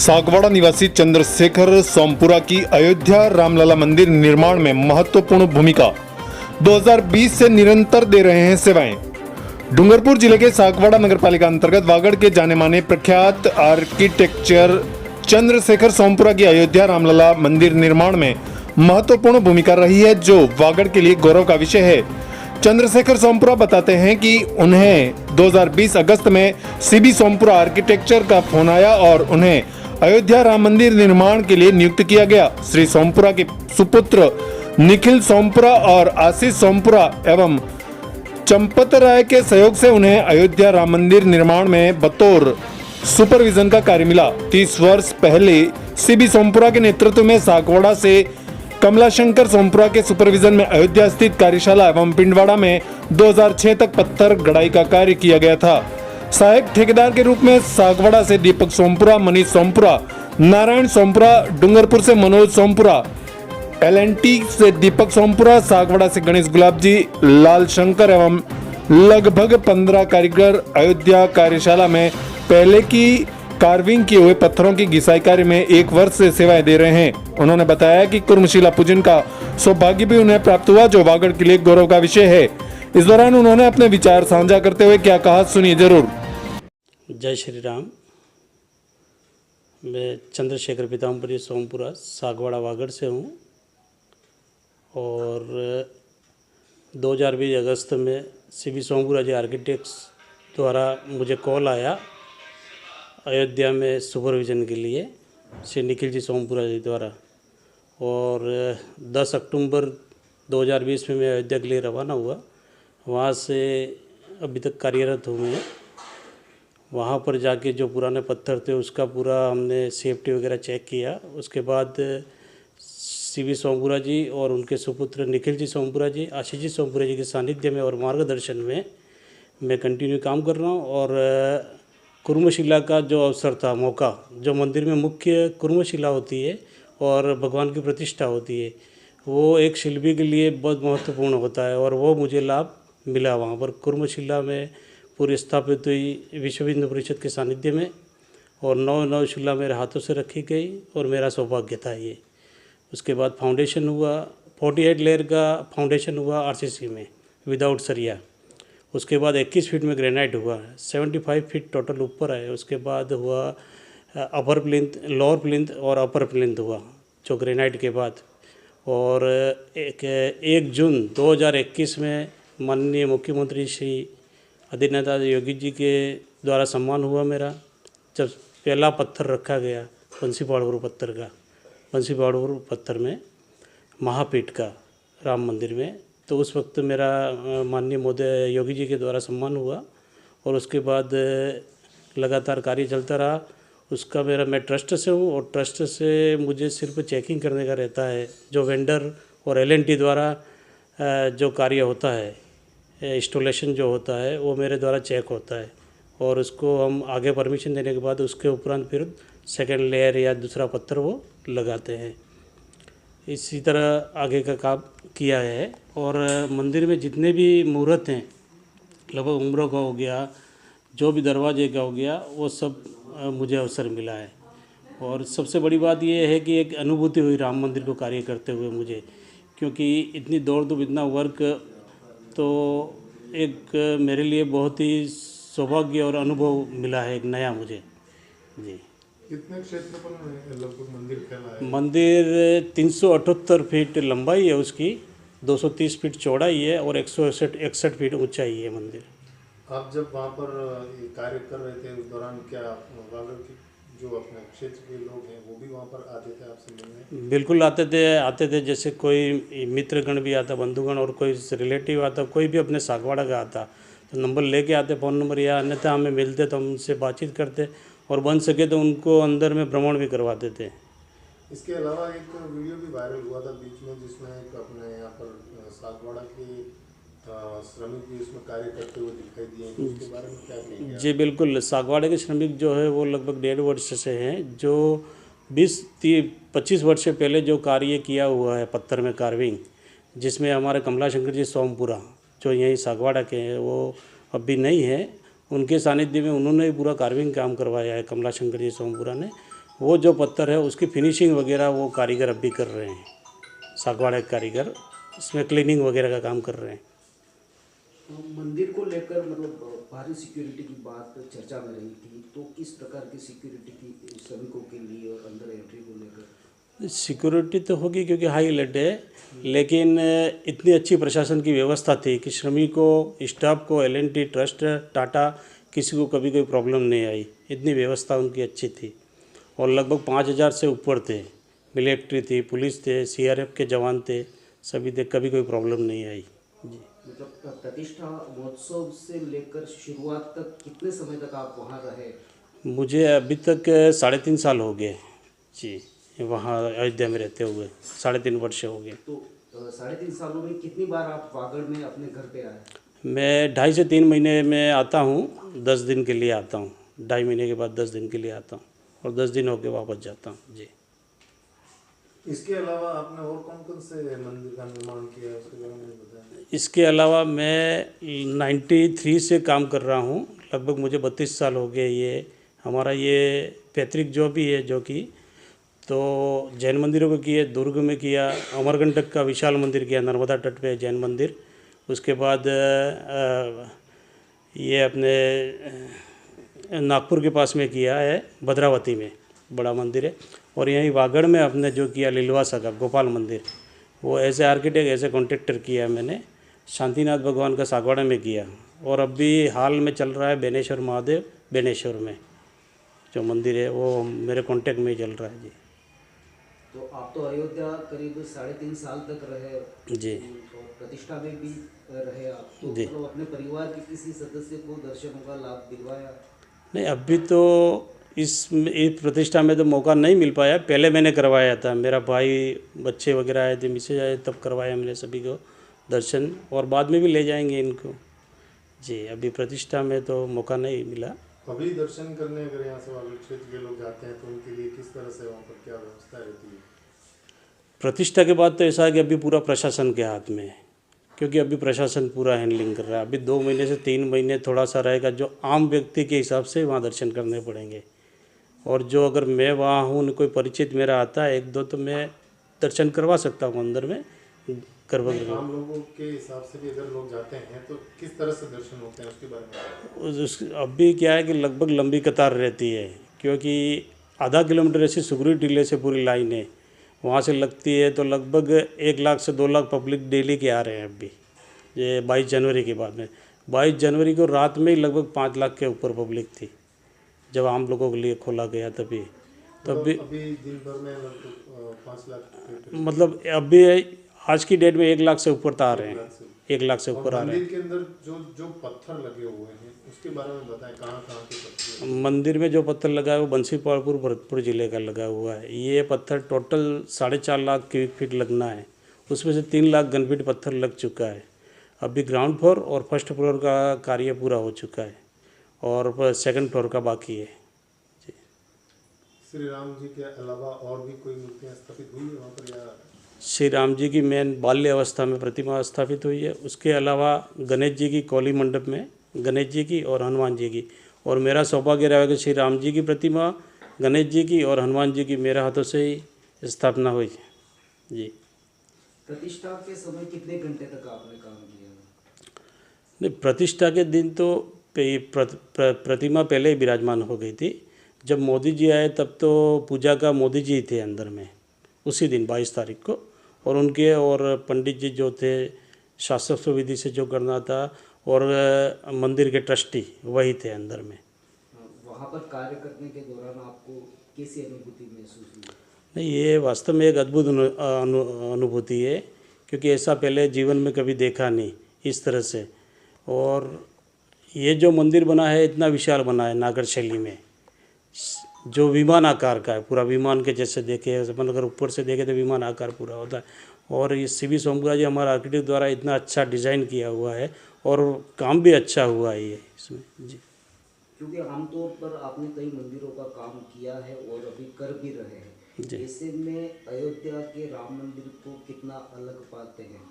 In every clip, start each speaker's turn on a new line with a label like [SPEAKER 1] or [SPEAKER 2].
[SPEAKER 1] सागवाड़ा निवासी चंद्रशेखर सोमपुरा की अयोध्या रामलला मंदिर निर्माण में महत्वपूर्ण भूमिका 2020 से निरंतर दे रहे हैं सेवाएं। डूंगरपुर जिले के सागवाड़ा नगरपालिका अंतर्गत वागड़ के जाने माने प्रख्यात आर्किटेक्चर चंद्रशेखर सोमपुरा की अयोध्या रामलला मंदिर निर्माण में महत्वपूर्ण भूमिका रही है, जो वागड़ के लिए गौरव का विषय है। चंद्रशेखर सोमपुरा बताते हैं कि उन्हें 2020 अगस्त में सीबी सोमपुरा आर्किटेक्चर का फोन आया और उन्हें अयोध्या राम मंदिर निर्माण के लिए नियुक्त किया गया। श्री सोमपुरा के सुपुत्र निखिल सोमपुरा और आशीष सोमपुरा एवं चंपत राय के सहयोग से उन्हें अयोध्या राम मंदिर निर्माण में बतौर सुपरविजन का कार्य मिला। 30 वर्ष पहले सीबी सोमपुरा के नेतृत्व में सागवाड़ा से कमलाशंकर सोमपुरा के सुपरविजन में अयोध्या स्थित कार्यशाला एवं पिंडवाड़ा में 2006 तक पत्थर गड़ाई का कार्य किया गया था। सहायक ठेकेदार के रूप में सागवाड़ा से दीपक सोमपुरा, मनीष सोमपुरा, नारायण सोमपुरा, डूंगरपुर से मनोज सोमपुरा, LNT से दीपक सोमपुरा, सागवाड़ा से गणेश गुलाब जी, लाल शंकर एवं लगभग 15 कारीगर अयोध्या कार्यशाला में पहले की कार्विंग किए हुए पत्थरों की घिसाई कार्य में 1 वर्ष से सेवाएं दे रहे हैं। उन्होंने बताया कि कुर्मशिला पूजन का सौभाग्य भी उन्हें प्राप्त हुआ, जो वागड़ के लिए गौरव का विषय है। इस दौरान उन्होंने अपने विचार साझा करते हुए क्या कहा, सुनिए जरूर।
[SPEAKER 2] जय श्री राम। मैं चंद्रशेखर पीताम्बरी सोमपुरा सागवाड़ा वागड़ से हूँ और 2020 अगस्त में सीबी सोमपुरा जी आर्किटेक्ट्स द्वारा मुझे कॉल आया अयोध्या में सुपरविजन के लिए श्री निखिल जी सोमपुरा जी द्वारा, और 10 अक्टूबर 2020 में मैं अयोध्या के लिए रवाना हुआ। वहाँ से अभी तक कार्यरत हूँ मैं। वहाँ पर जाके जो पुराने पत्थर थे उसका पूरा हमने सेफ्टी वगैरह चेक किया। उसके बाद सीबी सोमपुरा जी और उनके सुपुत्र निखिल जी सोमपुरा जी, आशीष जी सोमपुरा जी के सानिध्य में और मार्गदर्शन में मैं कंटिन्यू काम कर रहा हूँ। और कुर्मशिला का जो अवसर था, मौका, जो मंदिर में मुख्य कुर्मशिला होती है और भगवान की प्रतिष्ठा होती है, वो एक शिल्पी के लिए बहुत महत्वपूर्ण होता है और वो मुझे लाभ मिला। वहाँ पर कुर्मशिला में पूरी स्थापित हुई विश्व हिंदू परिषद के सानिध्य में, और 9 शिला मेरे हाथों से रखी गई और मेरा सौभाग्य था ये। उसके बाद फाउंडेशन हुआ, 48 लेयर का फाउंडेशन हुआ RCC में विदाउट सरिया। उसके बाद 21 फीट में ग्रेनाइट हुआ, 75 फीट टोटल ऊपर है। उसके बाद हुआ अपर प्लिंथ, लोअर प्लिंथ और अपर प्लिंथ हुआ जो ग्रेनाइट के बाद। और 1 जून 2021 में माननीय मुख्यमंत्री श्री आदित्यनाथ योगी जी के द्वारा सम्मान हुआ मेरा, जब पहला पत्थर रखा गया बंसीपाड़पुर पत्थर का, बंसीपाड़पुर पत्थर में महापीठ का राम मंदिर में। तो उस वक्त मेरा माननीय मोदी योगी जी के द्वारा सम्मान हुआ और उसके बाद लगातार कार्य चलता रहा। उसका मैं ट्रस्ट से हूँ और ट्रस्ट से मुझे सिर्फ चेकिंग करने का रहता है। जो वेंडर और LNT द्वारा जो कार्य होता है, इंस्टॉलेशन जो होता है, वो मेरे द्वारा चेक होता है और उसको हम आगे परमिशन देने के बाद उसके उपरांत फिर सेकेंड लेयर या दूसरा पत्थर वो लगाते हैं। इसी तरह आगे का काम किया है। और मंदिर में जितने भी मुहूर्त हैं, लगभग उम्रों का हो गया, जो भी दरवाजे का हो गया, वो सब मुझे अवसर मिला है। और सबसे बड़ी बात ये है कि एक अनुभूति हुई राम मंदिर को कार्य करते हुए मुझे, क्योंकि इतनी दौड़ धूप, इतना वर्क, तो एक मेरे लिए बहुत ही सौभाग्य और अनुभव मिला है, एक नया मुझे। जी।
[SPEAKER 1] कितने क्षेत्रफल में लगभग मंदिर फैला है?
[SPEAKER 2] मंदिर 378 फीट लंबाई है उसकी, 230 फीट चौड़ाई है और 161 फीट ऊंचाई है मंदिर।
[SPEAKER 1] आप जब वहाँ पर कार्य कर रहे थे उस दौरान क्या वागड़ के जो अपने क्षेत्र के लोग हैं वो भी वहाँ पर आते थे आपसे मिलने?
[SPEAKER 2] बिल्कुल आते थे। जैसे कोई मित्रगण भी आता, बंधुगण, और कोई रिलेटिव आता, कोई भी अपने सागवाड़ा का आता तो नंबर लेके आते, फ़ोन नंबर, या अन्यथा हमें मिलते तो हम उनसे बातचीत करते और बन सके तो उनको अंदर में भ्रमण भी करवाते थे।
[SPEAKER 1] इसके अलावा एक वीडियो भी वायरल हुआ था बीच में, जिसमें एक अपने यहाँ पर सागवाड़ा के श्रमिक भी इसमें कार्य करते हुए दिखाई दिए। उसके बारे में क्या कहेंगे?
[SPEAKER 2] जी बिल्कुल, सागवाड़े के श्रमिक जो है वो लगभग 1.5 वर्ष से हैं, जो 20-25 वर्ष से पहले जो कार्य किया हुआ है पत्थर में कार्विंग, जिसमें हमारे कमलाशंकर जी सोमपुरा जो यहीं सागवाड़ा के हैं, वो अभी नहीं है, उनके सानिध्य में उन्होंने पूरा कार्विंग काम करवाया है कमलाशंकर जी सोमपुरा ने। वो जो पत्थर है उसकी फिनिशिंग वगैरह वो कारीगर अभी कर रहे हैं, सागवाड़ा के कारीगर इसमें क्लीनिंग वगैरह का काम कर रहे हैं।
[SPEAKER 3] मंदिर को लेकर मतलब भारी सिक्योरिटी की बात चर्चा में रही थी, तो किस प्रकार की सिक्योरिटी थी श्रमिकों के लिए और अंदर एंट्री को लेकर?
[SPEAKER 2] सिक्योरिटी तो होगी क्योंकि हाई अलर्ट है, लेकिन इतनी अच्छी प्रशासन की व्यवस्था थी कि श्रमिकों, स्टाफ को, L&T ट्रस्ट, टाटा, किसी को कभी कोई प्रॉब्लम नहीं आई। इतनी व्यवस्था उनकी अच्छी थी और लगभग 5,000 से ऊपर थे, मिलिट्री थी, पुलिस थे, CRF के जवान थे, सभी थे, कभी कोई प्रॉब्लम नहीं आई जी।
[SPEAKER 3] मतलब प्रतिष्ठा महोत्सव से लेकर शुरुआत तक कितने समय तक आप वहाँ रहे?
[SPEAKER 2] मुझे अभी तक 3.5 साल हो गए जी, वहाँ अयोध्या में रहते हुए 3.5 वर्ष हो गए।
[SPEAKER 3] तो 3.5 सालों में कितनी बार आप वागड़ में अपने घर पे आए?
[SPEAKER 2] मैं 2.5 से 3 महीने में आता हूँ, 10 दिन के लिए आता हूँ, 2.5 महीने के बाद 10 दिन के लिए आता हूँ और 10 दिन होके वापस जाता हूँ जी।
[SPEAKER 1] इसके अलावा आपने और कौन कौन से मंदिर का निर्माण किया है उसके बारे में बताएं।
[SPEAKER 2] इसके अलावा मैं 93 से काम कर रहा हूँ, लगभग मुझे 32 साल हो गए। ये हमारा ये पैतृक जो भी है, जो कि तो जैन मंदिरों को किए, दुर्ग में किया, अमरकंटक का विशाल मंदिर किया, नर्मदा तट पे जैन मंदिर। उसके बाद ये अपने नागपुर के पास में किया है, भद्रावती में बड़ा मंदिर है। और यहीं वागड़ में अपने जो किया लिलवासा का गोपाल मंदिर, वो ऐसे आर्किटेक्ट, ऐसे कॉन्ट्रेक्टर किया है मैंने। शांतिनाथ भगवान का सागवाड़ा में किया और अभी हाल में चल रहा है बेनेश्वर महादेव, बेनेश्वर में जो मंदिर है वो मेरे कॉन्टेक्ट में ही चल रहा है जी।
[SPEAKER 3] तो आप तो अयोध्या करीब 3.5 साल तक रहे
[SPEAKER 2] जी
[SPEAKER 3] और प्रतिष्ठा में भी रहे आप, तो
[SPEAKER 2] जी।
[SPEAKER 3] मतलब अपने परिवार के किसी सदस्य को दर्शनों का लाभ दिलवाया?
[SPEAKER 2] नहीं, अभी तो इस प्रतिष्ठा में तो मौका नहीं मिल पाया। पहले मैंने करवाया था, मेरा भाई, बच्चे वगैरह आए थे, मिसेज आए, तब करवाया मैंने सभी को दर्शन, और बाद में भी ले जाएंगे इनको जी। अभी प्रतिष्ठा में तो मौका नहीं मिला।
[SPEAKER 1] अभी दर्शन करने अगर यहाँ से वाले क्षेत्र के लोग जाते हैं तो उनके लिए किस तरह से वहाँ पर क्या व्यवस्था रहती है?
[SPEAKER 2] प्रतिष्ठा के बाद तो ऐसा है कि अभी पूरा प्रशासन के हाथ में है, क्योंकि अभी प्रशासन पूरा हैंडलिंग कर रहा है। अभी 2 महीने से 3 महीने थोड़ा सा रहेगा, जो आम व्यक्ति के हिसाब से वहाँ दर्शन करने पड़ेंगे। और जो अगर मैं वहाँ हूँ, कोई परिचित मेरा आता है 1-2, तो मैं दर्शन करवा सकता हूँ अंदर में गर्भगृह।
[SPEAKER 1] आम लोगों के हिसाब से भी अगर लोग जाते हैं तो किस तरह से दर्शन होते हैं उसके बारे में?
[SPEAKER 2] अभी क्या है कि लगभग लंबी कतार रहती है, क्योंकि आधा किलोमीटर ऐसी सुगरी टीले से पूरी लाइन है, वहाँ से लगती है। तो लगभग 1 लाख से 2 लाख पब्लिक डेली के आ रहे हैं अभी, ये 22 जनवरी के बाद में। 22 जनवरी को रात में ही लगभग 5 लाख के ऊपर पब्लिक थी, जब आम लोगों के लिए खोला गया तभी।
[SPEAKER 1] अभी दिन भर में लगभग 5 लाख,
[SPEAKER 2] मतलब अभी आज की डेट में 1 लाख से ऊपर तो आ रहे हैं, 1 लाख से ऊपर आ रहे हैं।
[SPEAKER 1] मंदिर के अंदर जो पत्थर लगे हुए हैं उसके बारे में बताएं, कहाँ कहाँ के पत्थर?
[SPEAKER 2] मंदिर में जो पत्थर लगा है वो बंसीपालपुर, भरतपुर ज़िले का लगा हुआ है। ये पत्थर टोटल 4.5 लाख क्यूबिक फीट लगना है, उसमें से 3 लाख घन फीट पत्थर लग चुका है। अभी ग्राउंड फ्लोर और फर्स्ट फ्लोर का कार्य पूरा हो चुका है और सेकंड फ्लोर का बाकी है जी।
[SPEAKER 1] श्री राम जी के अलावा और भी कोई मूर्तियाँ स्थापित हुई है वहाँ पर या?
[SPEAKER 2] श्री राम जी की मेन बाल्य अवस्था में प्रतिमा स्थापित हुई है। उसके अलावा गणेश जी की कौली मंडप में, गणेश जी की और हनुमान जी की। और मेरा सौभाग्य रहा कि श्री राम जी की प्रतिमा, गणेश जी की और हनुमान जी की मेरे हाथों से ही स्थापना हुई जी।
[SPEAKER 3] प्रतिष्ठा के समय कितने घंटे तक आपने काम किया?
[SPEAKER 2] नहीं, प्रतिष्ठा के दिन तो प्रतिमा पहले ही विराजमान हो गई थी। जब मोदी जी आए तब तो पूजा का मोदी जी थे अंदर में, उसी दिन 22 तारीख को। और उनके और पंडित जी जो थे, शास्त्रोक्त विधि से जो करना था, और मंदिर के ट्रस्टी वही थे अंदर में।
[SPEAKER 3] वहाँ पर कार्य करने के दौरान आपको कैसी अनुभूति महसूस हुई?
[SPEAKER 2] नहीं, ये वास्तव में एक अद्भुत अनुभूति है, क्योंकि ऐसा पहले जीवन में कभी देखा नहीं इस तरह से। और ये जो मंदिर बना है इतना विशाल बना है नागर शैली में, जो विमान आकार का है, पूरा विमान के जैसे देखे, अपन अगर ऊपर से देखे तो विमान आकार पूरा होता है। और ये CV सोमपुरा जी हमारा आर्किटेक्ट द्वारा इतना अच्छा डिज़ाइन किया हुआ है और काम भी अच्छा हुआ है ये इसमें जी।
[SPEAKER 3] क्योंकि आमतौर पर आपने कई मंदिरों का काम किया है और अभी कर भी रहे हैं,
[SPEAKER 2] जी।
[SPEAKER 3] ऐसे में अयोध्या के राम मंदिर को कितना अलग पाते हैं?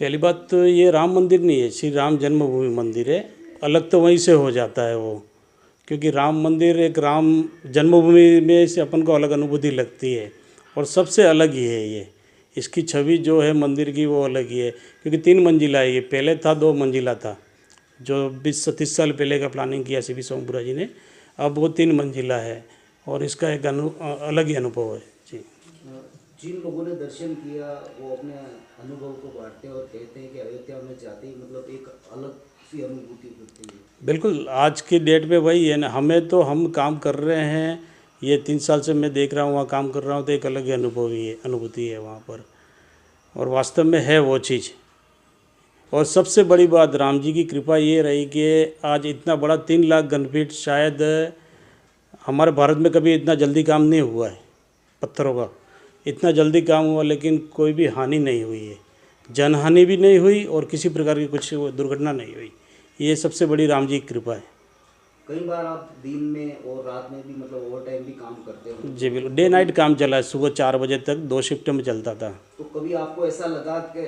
[SPEAKER 2] पहली बात तो ये राम मंदिर नहीं है, श्री राम जन्मभूमि मंदिर है। अलग तो वहीं से हो जाता है वो, क्योंकि राम मंदिर एक राम जन्मभूमि में से अपन को अलग अनुभूति लगती है और सबसे अलग ही है ये। इसकी छवि जो है मंदिर की वो अलग ही है, क्योंकि 3 मंजिला है ये। पहले था 2 मंजिला था, जो 20-30 साल पहले का प्लानिंग किया सीबी सोमपुरा जी ने, अब वो 3 मंजिला है और इसका एक अलग ही अनुभव है जी।
[SPEAKER 3] जिन लोगों ने दर्शन किया वो अपने अनुभव को बांटते हैं और कहते हैं कि अयोध्या में जाते ही मतलब एक अलग सी अनुभूति होती है।
[SPEAKER 2] बिल्कुल, आज की डेट में वही है ना। हमें तो हम काम कर रहे हैं, ये 3 साल से मैं देख रहा हूँ वहाँ काम कर रहा हूँ, तो एक अलग ही अनुभूति है वहाँ पर, और वास्तव में है वो चीज़। और सबसे बड़ी बात राम जी की कृपा ये रही कि आज इतना बड़ा 3 लाख घनफीट, शायद हमारे भारत में कभी इतना जल्दी काम नहीं हुआ है। पत्थरों का इतना जल्दी काम हुआ, लेकिन कोई भी हानि नहीं हुई है, जनहानि भी नहीं हुई और किसी प्रकार की कुछ दुर्घटना नहीं हुई। ये सबसे बड़ी राम जी की कृपा है।
[SPEAKER 3] कई बार आप दिन में और रात में भी मतलब ओवर टाइम भी काम करते हो?
[SPEAKER 2] जी बिल्कुल, डे नाइट काम चला है। सुबह 4 बजे तक 2 शिफ्ट में चलता था।
[SPEAKER 3] तो कभी आपको ऐसा लगा कि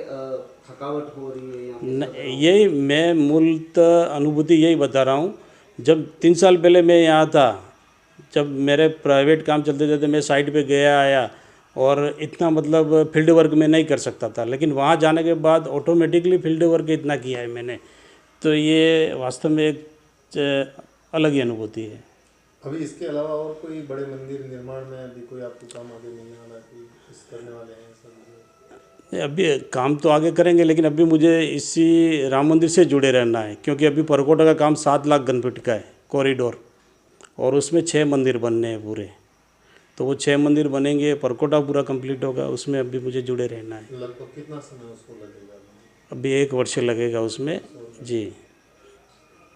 [SPEAKER 3] थकावट हो रही है या
[SPEAKER 2] यही मैं मूलतः अनुभूति यही बता रहा हूँ। जब 3 साल पहले मैं यहाँ था, जब मेरे प्राइवेट काम चलते थे, मैं साइट पे गया आया और इतना मतलब फील्ड वर्क में नहीं कर सकता था, लेकिन वहाँ जाने के बाद ऑटोमेटिकली फील्ड वर्क इतना किया है मैंने। तो ये वास्तव में एक अलग ही अनुभूति है।
[SPEAKER 1] अभी इसके अलावा और कोई बड़े मंदिर निर्माण में अभी कोई आपको काम आगे नहीं आ रहा कि इस करने वाले हैं सब?
[SPEAKER 2] अभी काम तो आगे करेंगे, लेकिन अभी मुझे इसी राम मंदिर से जुड़े रहना है, क्योंकि अभी परकोटा का काम 7 लाख घनफीट का है कॉरिडोर, और उसमें 6 मंदिर बनने हैं पूरे। तो वो 6 मंदिर बनेंगे, परकोटा पूरा कंप्लीट होगा, उसमें अभी मुझे जुड़े रहना है।
[SPEAKER 1] लगभग कितना समय उसको लगेगा?
[SPEAKER 2] अभी 1 वर्ष लगेगा उसमें जी।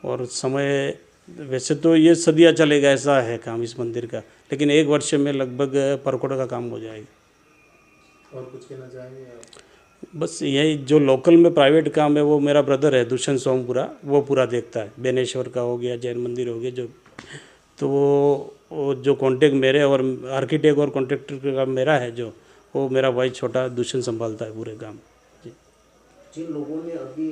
[SPEAKER 2] और समय वैसे तो ये सदियाँ चलेगा, ऐसा है काम इस मंदिर का, लेकिन 1 वर्ष में लगभग परकोटा का काम हो जाएगा।
[SPEAKER 1] और कुछ कहना चाहेंगे आप?
[SPEAKER 2] बस यही, जो लोकल में प्राइवेट काम है वो मेरा ब्रदर है दुष्यंत सोमपुरा, वो पूरा देखता है। बेनेश्वर का हो गया, जैन मंदिर हो गया, जो तो वो जो कॉन्टेक्ट मेरे और आर्किटेक्ट और कॉन्ट्रेक्टर का मेरा है, जो वो मेरा भाई छोटा दुष्यंत संभालता है पूरे काम जी।
[SPEAKER 3] जिन लोगों ने अभी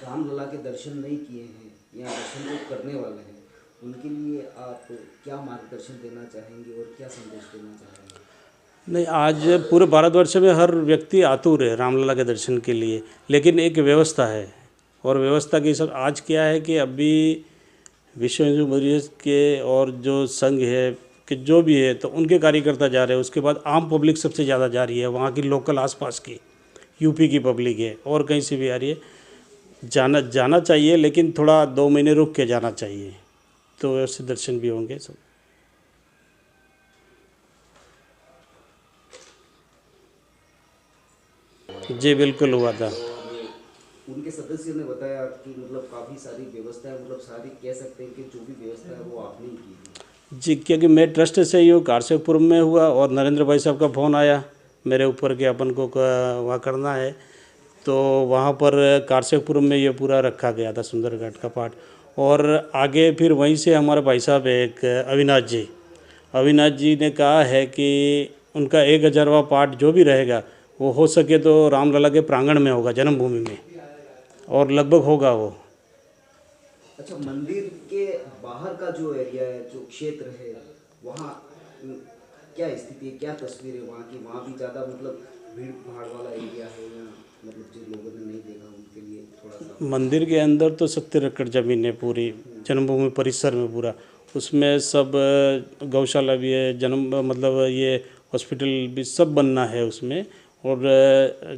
[SPEAKER 3] रामलला के दर्शन नहीं किए हैं या दर्शन को करने वाले हैं, उनके लिए आप क्या मार्गदर्शन देना चाहेंगे और क्या संदेश देना चाहेंगे?
[SPEAKER 2] नहीं, आज पूरे भारतवर्ष में हर व्यक्ति आतुर है रामलला के दर्शन के लिए, लेकिन एक व्यवस्था है, और व्यवस्था की सब आज क्या है कि अभी विश्व हिंदू परिषद के और जो संघ है कि जो भी है, तो उनके कार्यकर्ता जा रहे हैं। उसके बाद आम पब्लिक सबसे ज़्यादा जा रही है, वहाँ की लोकल आसपास की यूपी की पब्लिक है और कहीं से भी आ रही है। जाना चाहिए, लेकिन थोड़ा 2 महीने रुक के जाना चाहिए, तो ऐसे दर्शन भी होंगे सब। जी बिल्कुल हुआ था।
[SPEAKER 3] उनके सदस्यों ने बताया कि मतलब काफ़ी सारी व्यवस्था है, मतलब सारी कह सकते हैं कि जो भी व्यवस्था है वो आपने ही की है।
[SPEAKER 2] जी, क्योंकि मैं ट्रस्ट से ही हूँ, कारसेकपुर में हुआ, और नरेंद्र भाई साहब का फ़ोन आया मेरे ऊपर कि अपन को वहाँ करना है, तो वहाँ पर कारसेकपुर में ये पूरा रखा गया था सुंदरघाट का पार्ट। और आगे फिर वहीं से हमारे भाई साहब एक अविनाश जी ने कहा है कि उनका 1000वां पार्ट जो भी रहेगा वो हो सके तो रामलला के प्रांगण में होगा, जन्मभूमि में, और लगभग होगा वो।
[SPEAKER 3] अच्छा, मंदिर के बाहर का जो एरिया है, जो क्षेत्र है, वहाँ क्या स्थिति है, क्या तस्वीर है वहाँ की? वहाँ भी ज़्यादा मतलब भीड़ भाड़ वाला एरिया है या मतलब जिन लोगों ने नहीं देखा उनके लिए थोड़ा सा?
[SPEAKER 2] मंदिर के अंदर तो 70 एकड़ ज़मीन है पूरी, जन्मभूमि परिसर में पूरा। उसमें सब गौशाला भी है, मतलब ये हॉस्पिटल भी सब बनना है उसमें, और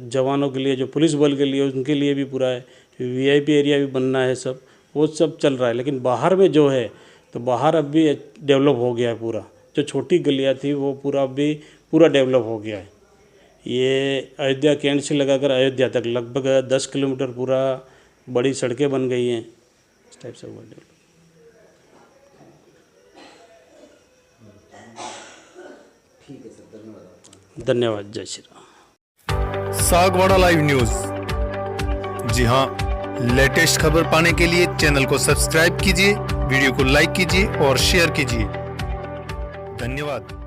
[SPEAKER 2] जवानों के लिए, जो पुलिस बल के लिए, उनके लिए भी पूरा है। VIP एरिया भी बनना है, सब वो सब चल रहा है। लेकिन बाहर में जो है, तो बाहर अब भी डेवलप हो गया है पूरा। जो छोटी गलियाँ थी वो पूरा अभी पूरा डेवलप हो गया है। ये अयोध्या कैंट से लगाकर अयोध्या तक लगभग 10 किलोमीटर पूरा बड़ी सड़कें बन गई हैं, इस टाइप से हुआ डेवलप।
[SPEAKER 3] ठीक है सर, धन्यवाद आपका।
[SPEAKER 2] धन्यवाद, जय श्री राम।
[SPEAKER 1] Sagwara live news. जी हाँ, लेटेस्ट खबर पाने के लिए चैनल को सब्सक्राइब कीजिए, वीडियो को लाइक कीजिए और शेयर कीजिए। धन्यवाद।